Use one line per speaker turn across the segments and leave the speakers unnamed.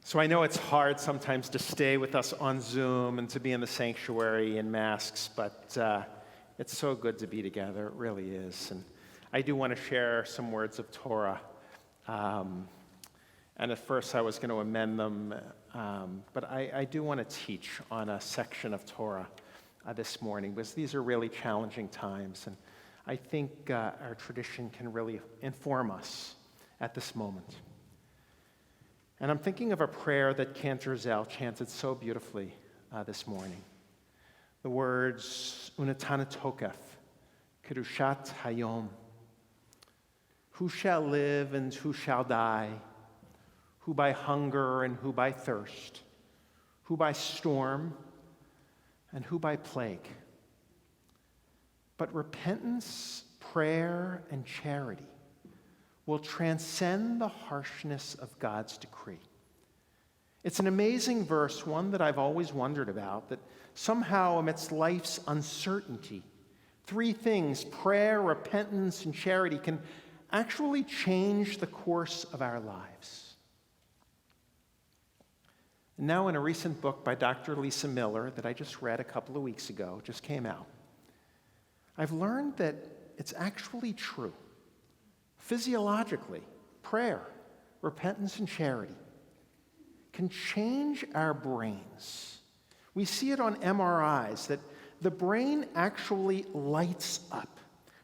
So I know it's hard sometimes to stay with us on Zoom and to be in the sanctuary in masks, but it's so good to be together. It really is. And I do want to share some words of Torah. And at first I was going to amend them, but I do want to teach on a section of Torah this morning, because these are really challenging times. And I think our tradition can really inform us at this moment. And I'm thinking of a prayer that Cantor Zell chanted so beautifully this morning. The words, Unatana Tokef, Kedushat Hayom. Who shall live and who shall die? Who by hunger and who by thirst? Who by storm and who by plague? But repentance, prayer, and charity will transcend the harshness of God's decree. It's an amazing verse, one that I've always wondered about, that somehow amidst life's uncertainty, three things, prayer, repentance, and charity, can actually change the course of our lives. And now in a recent book by Dr. Lisa Miller that I just read a couple of weeks ago, just came out, I've learned that it's actually true. Physiologically, prayer, repentance, and charity can change our brains. We see it on MRIs that the brain actually lights up,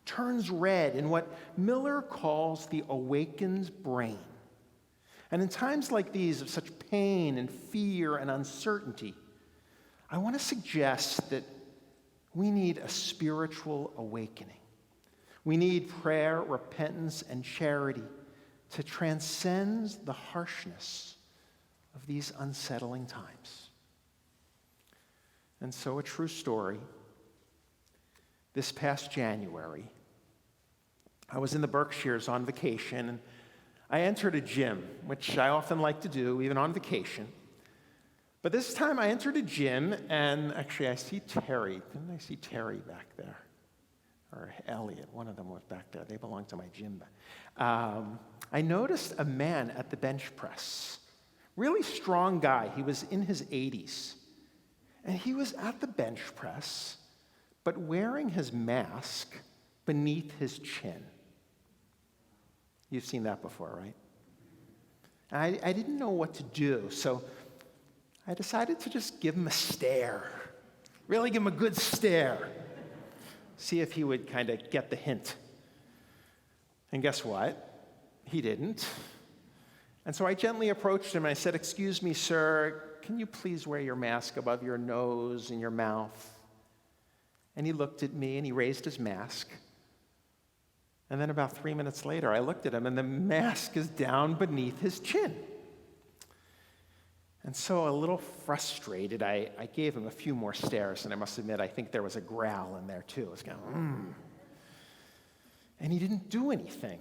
turns red in what Miller calls the awakened brain. And in times like these of such pain and fear and uncertainty, I want to suggest that we need a spiritual awakening. We need prayer, repentance, and charity to transcend the harshness of these unsettling times. And so, a true story. This past January, I was in the Berkshires on vacation, and I entered a gym, which I often like to do, even on vacation. But this time I entered a gym, and actually I see Terry. Didn't I see Terry back there? Or Elliot, one of them was back there. They belong to my gym. I noticed a man at the bench press. Really strong guy. He was in his 80s. And he was at the bench press, but wearing his mask beneath his chin. You've seen that before, right? I didn't know what to do, so I decided to just give him a stare. Really give him a good stare. See if he would kind of get the hint. And guess what? He didn't. And so I gently approached him and I said, "Excuse me, sir, can you please wear your mask above your nose and your mouth?" And he looked at me and he raised his mask. And then about 3 minutes later, I looked at him and the mask is down beneath his chin. And so a little frustrated, I gave him a few more stares, and I must admit, I think there was a growl in there too. I was going, And he didn't do anything.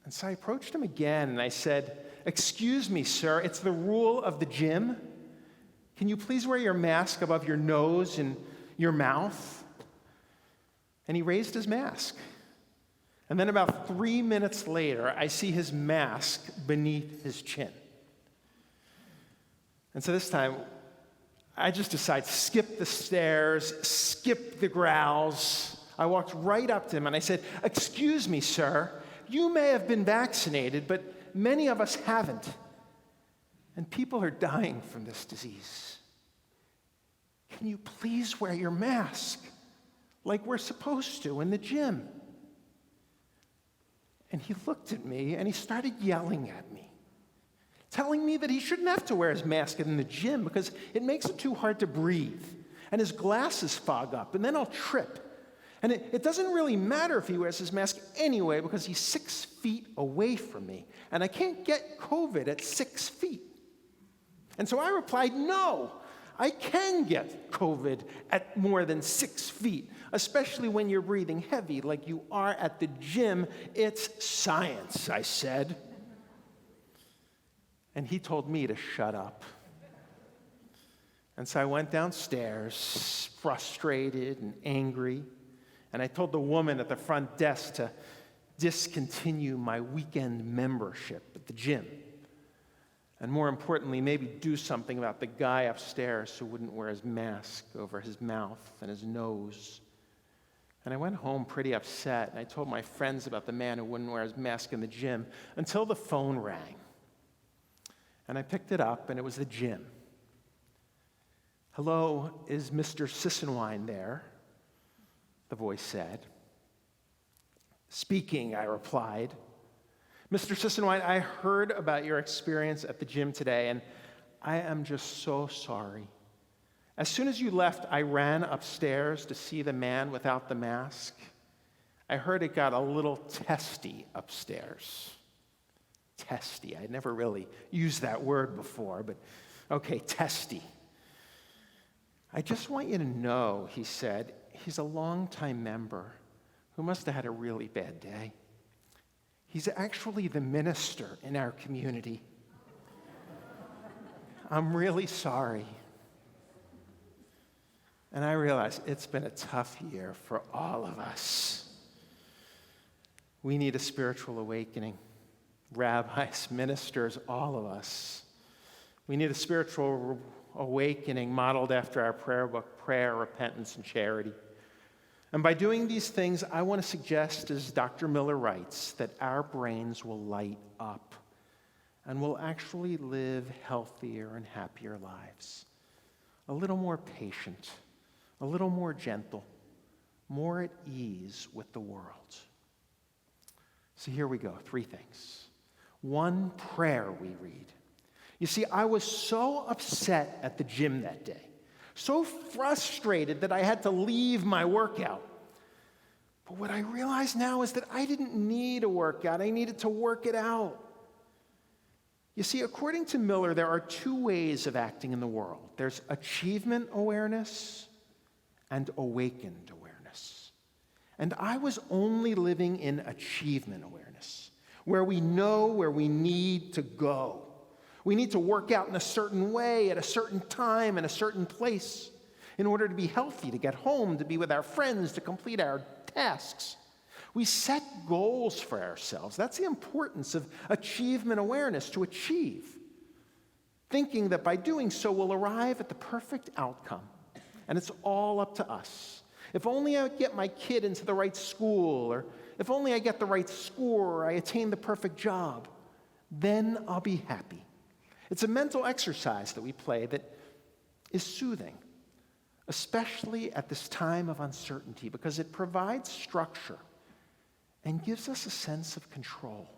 And so I approached him again, and I said, "Excuse me, sir, it's the rule of the gym. Can you please wear your mask above your nose and your mouth?" And he raised his mask. And then about 3 minutes later, I see his mask beneath his chin. And so this time, I just decided to skip the stares, skip the growls. I walked right up to him and I said, "Excuse me, sir, you may have been vaccinated, but many of us haven't. And people are dying from this disease. Can you please wear your mask like we're supposed to in the gym?" And he looked at me and he started yelling at me, telling me that he shouldn't have to wear his mask in the gym because it makes it too hard to breathe. And his glasses fog up, and then I'll trip. And it doesn't really matter if he wears his mask anyway because he's 6 feet away from me. And I can't get COVID at 6 feet. And so I replied, "No, I can get COVID at more than 6 feet, especially when you're breathing heavy like you are at the gym. It's science," I said. And he told me to shut up. And so I went downstairs, frustrated and angry, and I told the woman at the front desk to discontinue my weekend membership at the gym. And more importantly, maybe do something about the guy upstairs who wouldn't wear his mask over his mouth and his nose. And I went home pretty upset, and I told my friends about the man who wouldn't wear his mask in the gym until the phone rang. And I picked it up, and it was the gym. "Hello, is Mr. Sisenwine there?" the voice said. "Speaking," I replied. "Mr. Sisenwine, I heard about your experience at the gym today, and I am just so sorry. As soon as you left, I ran upstairs to see the man without the mask. I heard it got a little testy upstairs." Testy. I'd never really used that word before, but okay, testy. "I just want you to know," he said, "he's a longtime member who must have had a really bad day. He's actually the minister in our community. I'm really sorry." And I realized it's been a tough year for all of us. We need a spiritual awakening. Rabbis, ministers, all of us. We need a spiritual awakening modeled after our prayer book, prayer, repentance, and charity. And by doing these things, I want to suggest, as Dr. Miller writes, that our brains will light up and we'll actually live healthier and happier lives. A little more patient, a little more gentle, more at ease with the world. So here we go, 3 things. 1, prayer we read. You see, I was so upset at the gym that day, so frustrated that I had to leave my workout. But what I realize now is that I didn't need a workout. I needed to work it out. You see, according to Miller, there are 2 ways of acting in the world. There's achievement awareness and awakened awareness. And I was only living in achievement awareness, where we know where we need to go. We need to work out in a certain way, at a certain time, in a certain place, in order to be healthy, to get home, to be with our friends, to complete our tasks. We set goals for ourselves. That's the importance of achievement awareness, to achieve, thinking that by doing so we'll arrive at the perfect outcome. And it's all up to us. If only I get my kid into the right school, or if only I get the right score, or I attain the perfect job, then I'll be happy. It's a mental exercise that we play that is soothing, especially at this time of uncertainty, because it provides structure and gives us a sense of control.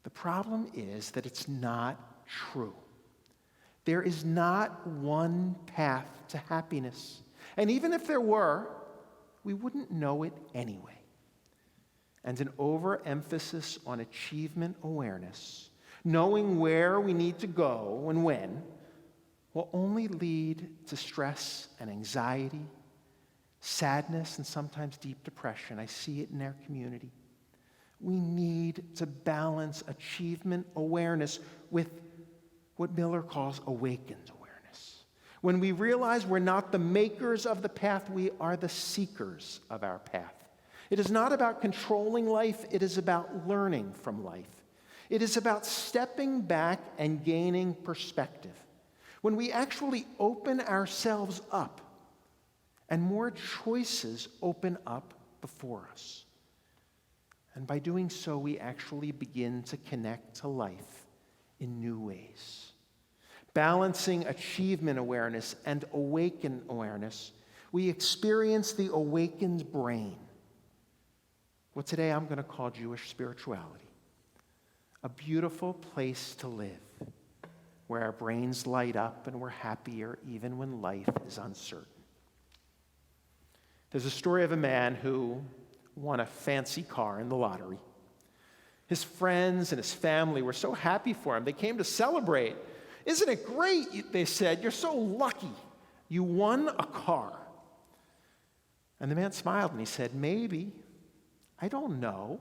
The problem is that it's not true. There is not one path to happiness. And even if there were, we wouldn't know it anyway. And an overemphasis on achievement awareness, knowing where we need to go and when, will only lead to stress and anxiety, sadness, and sometimes deep depression. I see it in our community. We need to balance achievement awareness with what Miller calls awakened awareness. When we realize we're not the makers of the path, we are the seekers of our path. It is not about controlling life, it is about learning from life. It is about stepping back and gaining perspective. When we actually open ourselves up, and more choices open up before us. And by doing so, we actually begin to connect to life in new ways. Balancing achievement awareness and awakened awareness, we experience the awakened brain. What today I'm going to call Jewish spirituality. A beautiful place to live, where our brains light up and we're happier even when life is uncertain. There's a story of a man who won a fancy car in the lottery. His friends and his family were so happy for him. They came to celebrate. "Isn't it great?" they said. "You're so lucky. You won a car." And the man smiled and he said, "Maybe. I don't know."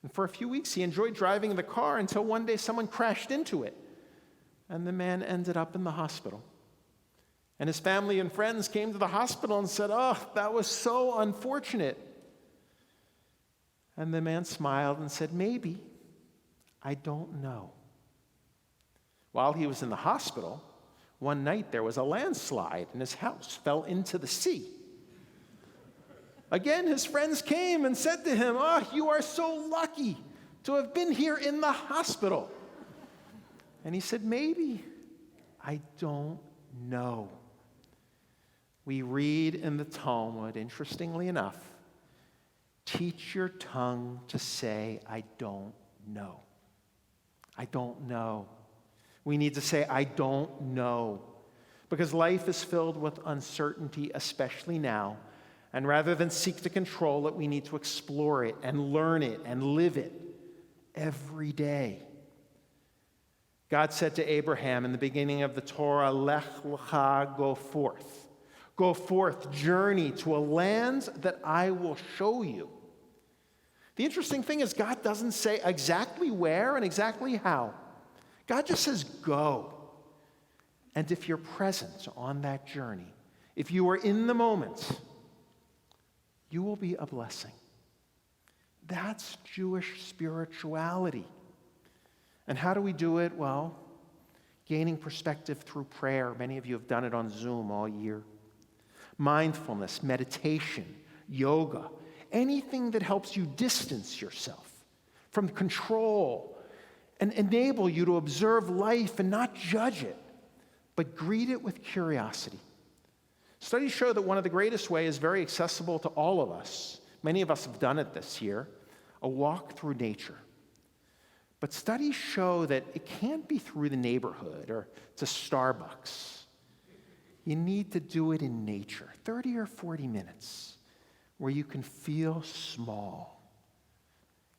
And for a few weeks, he enjoyed driving the car until one day someone crashed into it. And the man ended up in the hospital. And his family and friends came to the hospital and said, "Oh, that was so unfortunate." And the man smiled and said, "Maybe. I don't know. While he was in the hospital, one night there was a landslide and his house fell into the sea. Again, his friends came and said to him, "Oh, you are so lucky to have been here in the hospital." And he said, "Maybe. I don't know." We read in the Talmud, interestingly enough, teach your tongue to say, "I don't know." I don't know. We need to say, "I don't know," because life is filled with uncertainty, especially now. And rather than seek to control it, we need to explore it and learn it and live it every day. God said to Abraham in the beginning of the Torah, "Lech lecha," go forth. Go forth, journey to a land that I will show you. The interesting thing is God doesn't say exactly where and exactly how. God just says, go. And if you're present on that journey, if you are in the moment, you will be a blessing. That's Jewish spirituality. And how do we do it? Well, gaining perspective through prayer. Many of you have done it on Zoom all year. Mindfulness, meditation, yoga, anything that helps you distance yourself from control and enable you to observe life and not judge it, but greet it with curiosity. Studies show that one of the greatest ways is very accessible to all of us. Many of us have done it this year, a walk through nature. But studies show that it can't be through the neighborhood or to Starbucks. You need to do it in nature, 30 or 40 minutes, where you can feel small.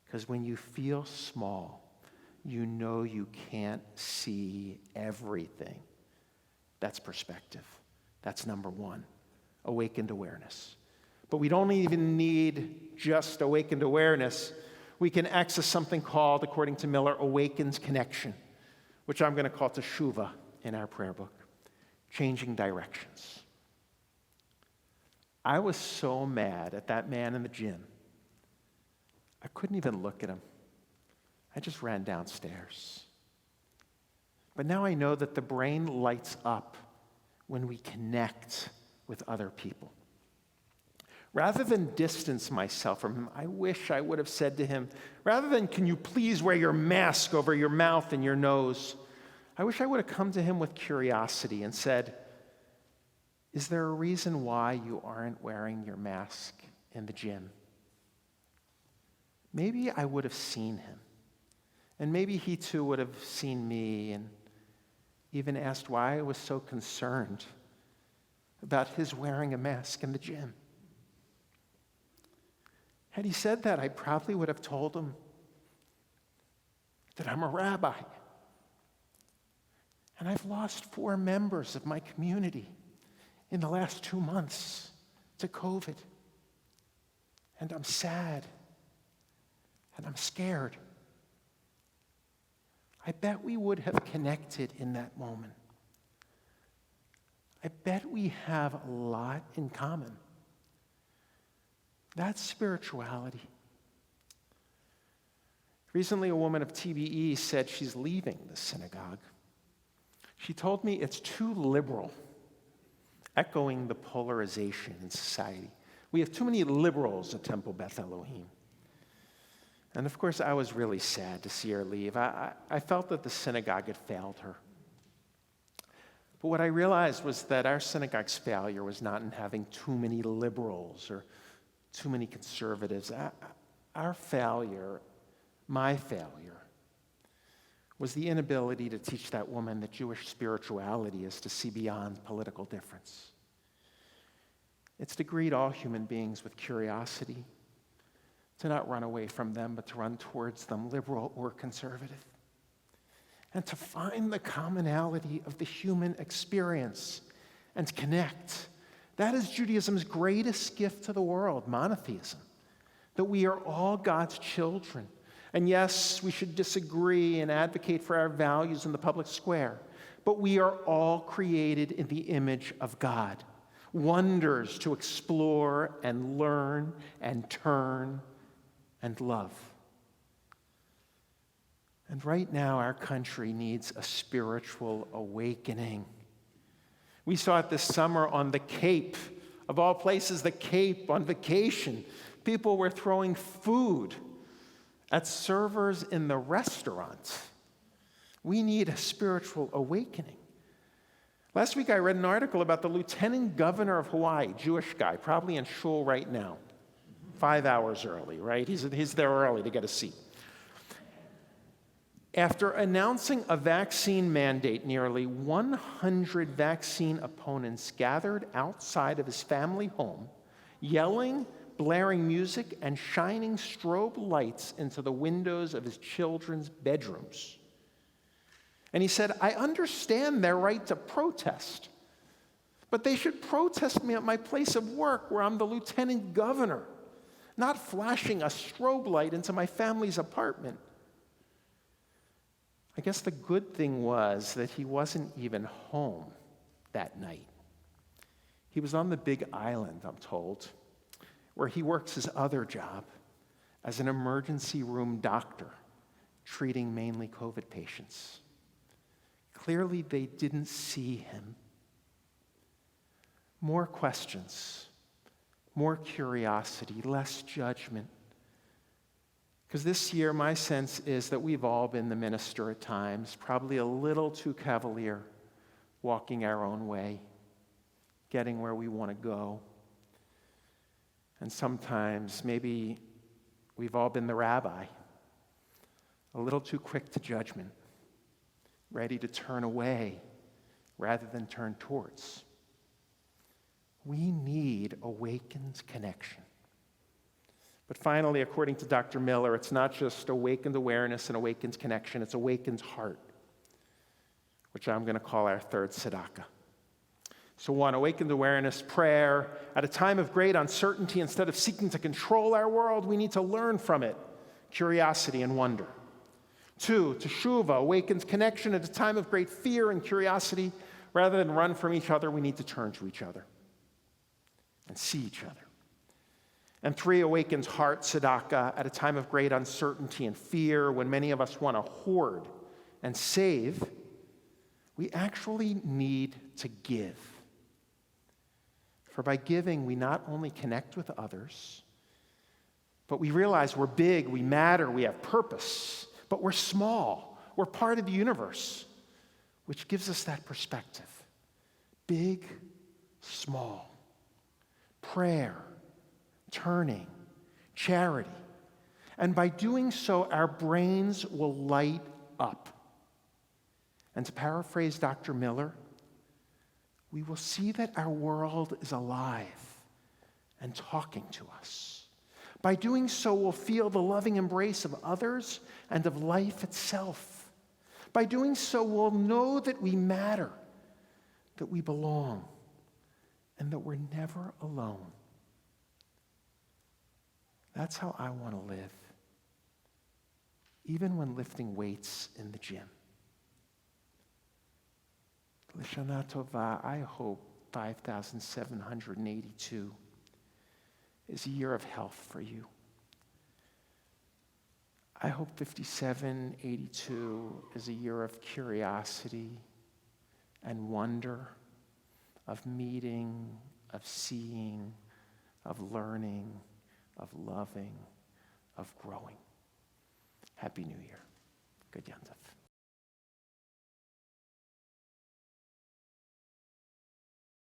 Because when you feel small, you know you can't see everything. That's perspective. That's number one, awakened awareness. But we don't even need just awakened awareness. We can access something called, according to Miller, awakened connection, which I'm going to call teshuvah in our prayer book, changing directions. I was so mad at that man in the gym. I couldn't even look at him. I just ran downstairs. But now I know that the brain lights up when we connect with other people. Rather than distance myself from him, I wish I would have said to him, rather than, "Can you please wear your mask over your mouth and your nose?" I wish I would have come to him with curiosity and said, "Is there a reason why you aren't wearing your mask in the gym?" Maybe I would have seen him. And maybe he too would have seen me and even asked why I was so concerned about his wearing a mask in the gym. Had he said that, I probably would have told him that I'm a rabbi. And I've lost 4 members of my community in the last 2 months to COVID. And I'm sad. And I'm scared. I bet we would have connected in that moment. I bet we have a lot in common. That's spirituality. Recently, a woman of TBE said she's leaving the synagogue. She told me it's too liberal, echoing the polarization in society. We have too many liberals at Temple Beth Elohim. And of course, I was really sad to see her leave. I felt that the synagogue had failed her. But what I realized was that our synagogue's failure was not in having too many liberals or too many conservatives. Our failure, my failure, was the inability to teach that woman that Jewish spirituality is to see beyond political difference. It's to greet all human beings with curiosity, to not run away from them, but to run towards them, liberal or conservative, and to find the commonality of the human experience and connect. That is Judaism's greatest gift to the world, monotheism, that we are all God's children. And yes, we should disagree and advocate for our values in the public square, but we are all created in the image of God, wonders to explore and learn and turn and love. And right now, our country needs a spiritual awakening. We saw it this summer on the Cape. Of all places, the Cape on vacation. People were throwing food at servers in the restaurant. We need a spiritual awakening. Last week, I read an article about the lieutenant governor of Hawaii, Jewish guy, probably in shul right now. 5 hours early, right? He's there early to get a seat. After announcing a vaccine mandate, nearly 100 vaccine opponents gathered outside of his family home, yelling, blaring music, and shining strobe lights into the windows of his children's bedrooms. And he said, I understand their right to protest, but they should protest me at my place of work where I'm the lieutenant governor, not flashing a strobe light into my family's apartment. I guess the good thing was that he wasn't even home that night. He was on the Big Island, I'm told, where he works his other job as an emergency room doctor, treating mainly COVID patients. Clearly, they didn't see him. More questions, more curiosity, less judgment. Because this year, my sense is that we've all been the minister at times, probably a little too cavalier, walking our own way, getting where we want to go. And sometimes, maybe we've all been the rabbi, a little too quick to judgment, ready to turn away rather than turn towards. We need awakened connection. But finally, according to Dr. Miller, it's not just awakened awareness and awakened connection, it's awakened heart, which I'm going to call our third tzedakah. So 1, awakened awareness, prayer. At a time of great uncertainty, instead of seeking to control our world, we need to learn from it, curiosity and wonder. 2, teshuvah, awakened connection. At a time of great fear and curiosity, rather than run from each other, we need to turn to each other and see each other. And 3, awakened heart, tzedakah, at a time of great uncertainty and fear, when many of us want to hoard and save, we actually need to give. For by giving, we not only connect with others, but we realize we're big, we matter, we have purpose, but we're small, we're part of the universe, which gives us that perspective. Big, small, prayer, turning, charity. And by doing so, our brains will light up. And to paraphrase Dr. Miller, we will see that our world is alive and talking to us. By doing so, we'll feel the loving embrace of others and of life itself. By doing so, we'll know that we matter, that we belong, and that we're never alone. That's how I want to live, even when lifting weights in the gym. L'Shana Tova, I hope 5,782 is a year of health for you. I hope 5782 is a year of curiosity and wonder, of meeting, of seeing, of learning, of loving, of growing. Happy New Year. Good Yom Tov.